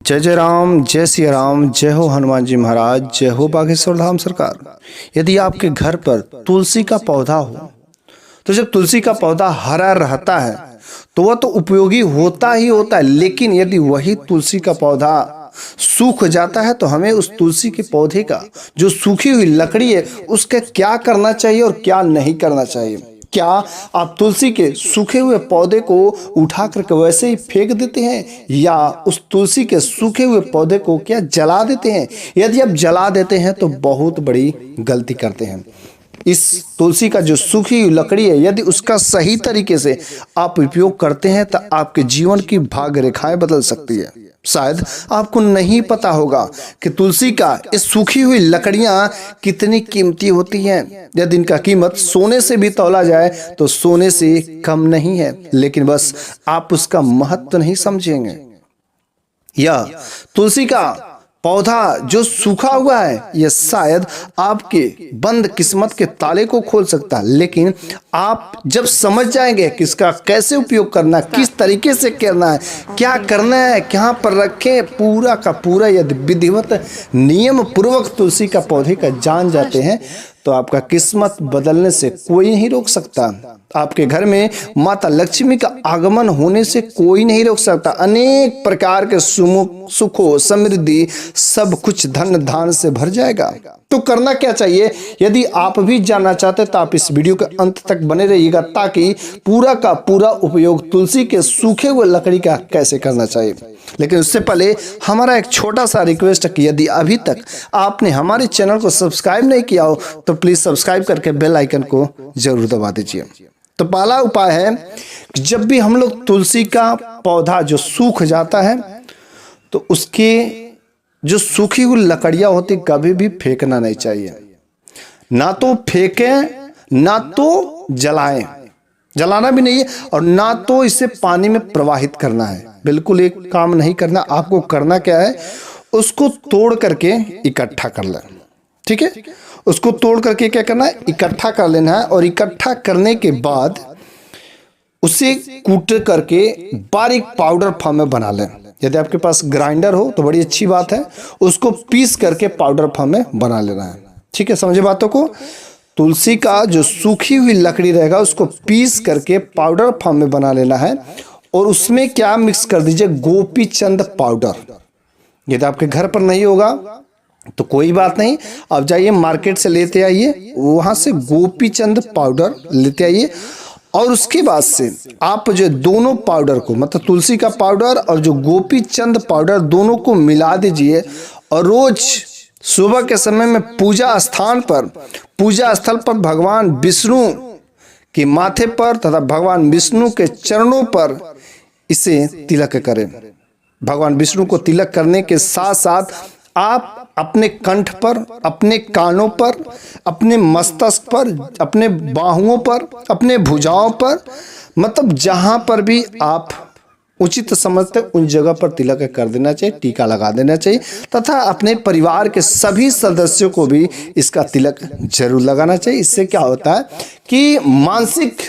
जय जय राम, जय सिया राम, जय हो हनुमान जी महाराज, जय हो बागेश्वर धाम सरकार। यदि आपके घर पर तुलसी का पौधा हो तो जब तुलसी का पौधा हरा रहता है तो वह तो उपयोगी होता ही होता है, लेकिन यदि वही तुलसी का पौधा सूख जाता है तो हमें उस तुलसी के पौधे का जो सूखी हुई लकड़ी है उसका क्या करना चाहिए और क्या नहीं करना चाहिए। क्या आप तुलसी के सूखे हुए पौधे को उठा करके वैसे ही फेंक देते हैं या उस तुलसी के सूखे हुए पौधे को क्या जला देते हैं? यदि आप जला देते हैं तो बहुत बड़ी गलती करते हैं। इस तुलसी का जो सूखी हुई लकड़ी है यदि उसका सही तरीके से आप उपयोग करते हैं तो आपके जीवन की भाग्य रेखाएं बदल सकती है। शायद आपको नहीं पता होगा कि तुलसी का इस सूखी हुई लकड़ियां कितनी कीमती होती हैं। यदि इनका कीमत सोने से भी तौला जाए तो सोने से कम नहीं है, लेकिन बस आप उसका महत्व नहीं समझेंगे। यह तुलसी का पौधा जो सूखा हुआ है यह शायद आपके बंद किस्मत के ताले को खोल सकता है, लेकिन आप जब समझ जाएंगे कि इसका कैसे उपयोग करना, किस तरीके से करना है, क्या करना है, कहाँ पर रखें, पूरा का पूरा यदि विधिवत नियम पूर्वक तुलसी का पौधे का जान जाते हैं तो आपका किस्मत बदलने से कोई नहीं रोक सकता। आपके घर में माता लक्ष्मी का आगमन होने से कोई नहीं रोक सकता। अनेक प्रकार के सुखों, समृद्धि, सब कुछ धन धान से भर जाएगा। तो करना क्या चाहिए? यदि आप भी जानना चाहते तो आप इस वीडियो के अंत तक बने रहिएगा ताकि पूरा का पूरा उपयोग तुलसी के सूखे हुए लकड़ी का कैसे करना चाहिए। लेकिन उससे पहले हमारा एक छोटा सा रिक्वेस्ट है कि यदि अभी तक आपने हमारे चैनल को सब्सक्राइब नहीं किया हो तो प्लीज सब्सक्राइब करके बेल आइकन को जरूर दबा दीजिए। तो पहला उपाय है कि जब भी हम लोग तुलसी का पौधा जो सूख जाता है तो उसके जो सूखी हुई लकड़ियां होती कभी भी फेंकना नहीं चाहिए। ना तो फेंकें ना तो जलाएं, जलाना भी नहीं है, और ना तो इसे पानी में प्रवाहित करना है। बिल्कुल एक काम नहीं करना। आपको करना क्या है, उसको तोड़ करके इकट्ठा कर लें। ठीक है, उसको तोड़ करके क्या करना है, इकट्ठा कर लेना है, और इकट्ठा करने के बाद उसे कूट करके बारीक पाउडर फॉर्म में बना लें। यदि आपके पास ग्राइंडर हो तो बड़ी अच्छी बात है, उसको पीस करके पाउडर फॉर्म में बना लेना है। ठीक है, समझे बातों को। तुलसी का जो सूखी हुई लकड़ी रहेगा उसको पीस करके पाउडर फॉर्म में बना लेना है, और उसमें क्या मिक्स कर दीजिए, गोपी चंद पाउडर। यदि आपके घर पर नहीं होगा तो कोई बात नहीं, आप जाइए मार्केट से लेते आइए, वहां से गोपी चंद पाउडर लेते आइए, और उसके बाद से आप जो दोनों पाउडर को, मतलब तुलसी का पाउडर और जो गोपी चंद पाउडर, दोनों को मिला दीजिए, और रोज सुबह के समय में पूजा स्थल पर भगवान विष्णु के माथे पर तथा भगवान विष्णु के चरणों पर इसे तिलक करें। भगवान विष्णु को तिलक करने के साथ साथ आप अपने कंठ पर, अपने कानों पर, अपने मस्तक पर, अपने बाहुओं पर, अपने भुजाओं पर, मतलब जहां पर भी आप उचित समझते उन जगह पर तिलक कर देना चाहिए, टीका लगा देना चाहिए, तथा अपने परिवार के सभी सदस्यों को भी इसका तिलक जरूर लगाना चाहिए। इससे क्या होता है कि मानसिक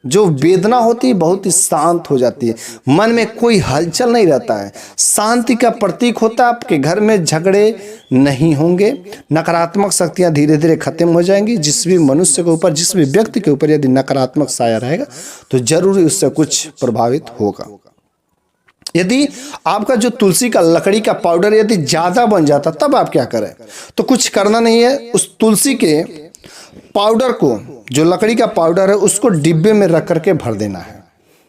जो वेदना होती है बहुत ही शांत हो जाती है, मन में कोई हलचल नहीं रहता है, शांति का प्रतीक होता है। आपके घर में झगड़े नहीं होंगे, नकारात्मक शक्तियां धीरे धीरे खत्म हो जाएंगी। जिस भी मनुष्य के ऊपर, जिस भी व्यक्ति के ऊपर यदि नकारात्मक साया रहेगा तो जरूर उससे कुछ प्रभावित होगा। यदि आपका जो तुलसी का लकड़ी का पाउडर यदि ज्यादा बन जाता तब आप क्या करें, तो कुछ करना नहीं है। उस तुलसी के पाउडर को, जो लकड़ी का पाउडर है, उसको डिब्बे में रख करके भर देना है।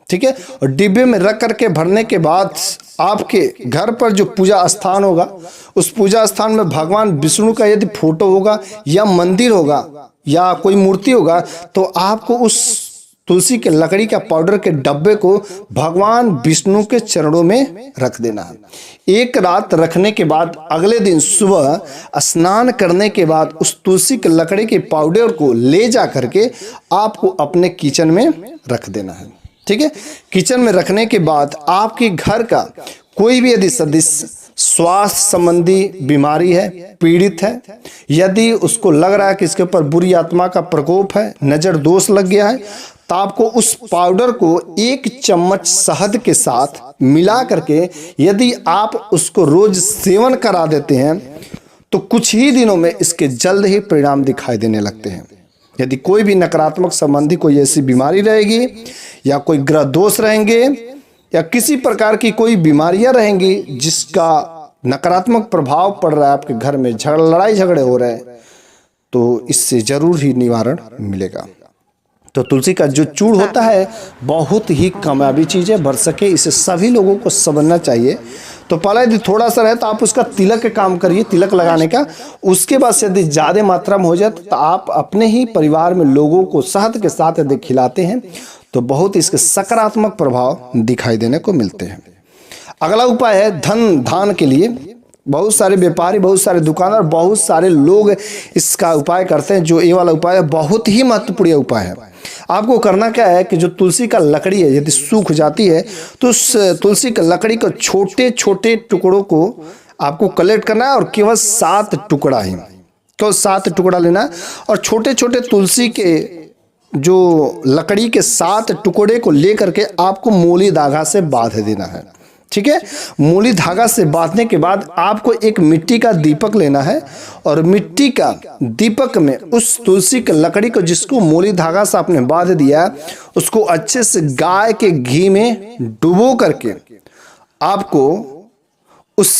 ठीक है, और डिब्बे में रख करके भरने के बाद आपके घर पर जो पूजा स्थान होगा उस पूजा स्थान में भगवान विष्णु का यदि फोटो होगा या मंदिर होगा या कोई मूर्ति होगा तो आपको उस तुलसी के लकड़ी का पाउडर के डब्बे को भगवान विष्णु के चरणों में रख देना है। एक रात रखने के बाद अगले दिन सुबह स्नान करने के बाद उस तुलसी के लकड़ी के पाउडर को ले जा करके आपको अपने किचन में रख देना है। ठीक है, किचन में रखने के बाद आपके घर का कोई भी यदि सदस्य स्वास्थ्य संबंधी बीमारी है, पीड़ित है, यदि उसको लग रहा है कि इसके ऊपर बुरी आत्मा का प्रकोप है, नजर दोष लग गया है, तो आपको उस पाउडर को 1 चम्मच शहद के साथ मिला करके यदि आप उसको रोज सेवन करा देते हैं तो कुछ ही दिनों में इसके जल्द ही परिणाम दिखाई देने लगते हैं। यदि कोई भी नकारात्मक संबंधी कोई ऐसी बीमारी रहेगी या कोई ग्रह दोष रहेंगे या किसी प्रकार की कोई बीमारियां रहेंगी जिसका नकारात्मक प्रभाव पड़ रहा है, आपके घर में लड़ाई झगड़े हो रहे हैं, तो इससे जरूर ही निवारण मिलेगा। तो तुलसी का जो चूर्ण होता है बहुत ही कामयाबी चीज़ है, बढ़ सके इसे सभी लोगों को समझना चाहिए। तो पहले यदि थोड़ा सा रहे तो आप उसका तिलक का काम करिए, तिलक लगाने का। उसके बाद यदि ज़्यादा मात्रा में हो जाए तो आप अपने ही परिवार में लोगों को शहद के साथ यदि खिलाते हैं तो बहुत इसके सकारात्मक प्रभाव दिखाई देने को मिलते हैं। अगला उपाय है धन धान के लिए। बहुत सारे व्यापारी, बहुत सारे दुकानदार, बहुत सारे लोग इसका उपाय करते हैं। जो ये वाला उपाय है बहुत ही महत्वपूर्ण उपाय है। आपको करना क्या है कि जो तुलसी का लकड़ी है यदि सूख जाती है तो उस तुलसी का लकड़ी को छोटे छोटे टुकड़ों को आपको कलेक्ट करना है और केवल 7 टुकड़ा ही, केवल 7 टुकड़ा लेना है और छोटे छोटे तुलसी के जो लकड़ी के 7 टुकड़े को लेकर के आपको मूली धागा से बांध देना है। ठीक है, मूली धागा से बांधने के बाद आपको एक मिट्टी का दीपक लेना है और मिट्टी का दीपक में उस तुलसी की लकड़ी को जिसको मूली धागा से आपने बांध दिया उसको अच्छे से गाय के घी में डुबो करके आपको उस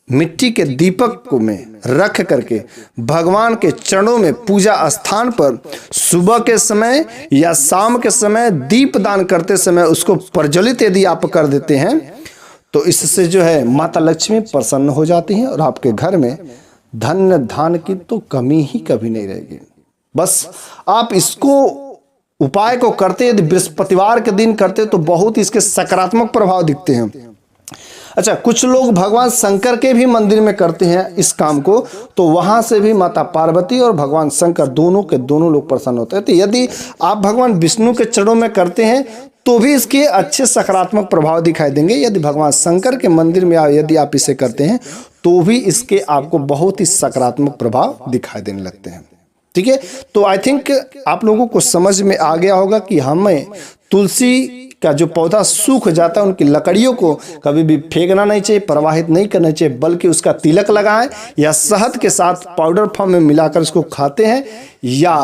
मिट्टी के दीपक को में रख करके भगवान के चरणों में पूजा स्थान पर सुबह के समय या शाम के समय दीपदान करते समय उसको प्रज्वलित यदि आप कर देते हैं तो इससे जो है माता लक्ष्मी प्रसन्न हो जाती हैं और आपके घर में धन धान की तो कमी ही कभी नहीं रहेगी। बस आप इसको उपाय को करते यदि बृहस्पतिवार के दिन करते तो बहुत इसके सकारात्मक प्रभाव दिखते हैं। अच्छा, कुछ लोग भगवान शंकर के भी मंदिर में करते हैं इस काम को, तो वहां से भी माता पार्वती और भगवान शंकर दोनों के दोनों लोग प्रसन्न होते हैं। तो यदि आप भगवान विष्णु के चरणों में करते हैं तो भी इसके अच्छे सकारात्मक प्रभाव दिखाई देंगे। यदि भगवान शंकर के मंदिर में यदि आप इसे करते हैं तो भी इसके आपको बहुत ही सकारात्मक प्रभाव दिखाई देने लगते हैं। ठीक है, तो आई थिंक आप लोगों को समझ में आ गया होगा कि हमें तुलसी का जो पौधा सूख जाता है उनकी लकड़ियों को कभी भी फेंकना नहीं चाहिए, प्रवाहित नहीं करना चाहिए, बल्कि उसका तिलक लगाएं या शहद के साथ पाउडर फॉर्म में मिलाकर उसको खाते हैं, या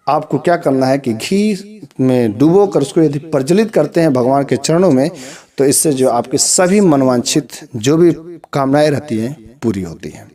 आपको क्या करना है कि घी में डुबो कर उसको यदि प्रज्वलित करते हैं भगवान के चरणों में तो इससे जो आपके सभी मनवांछित जो भी कामनाएं रहती हैं पूरी होती हैं।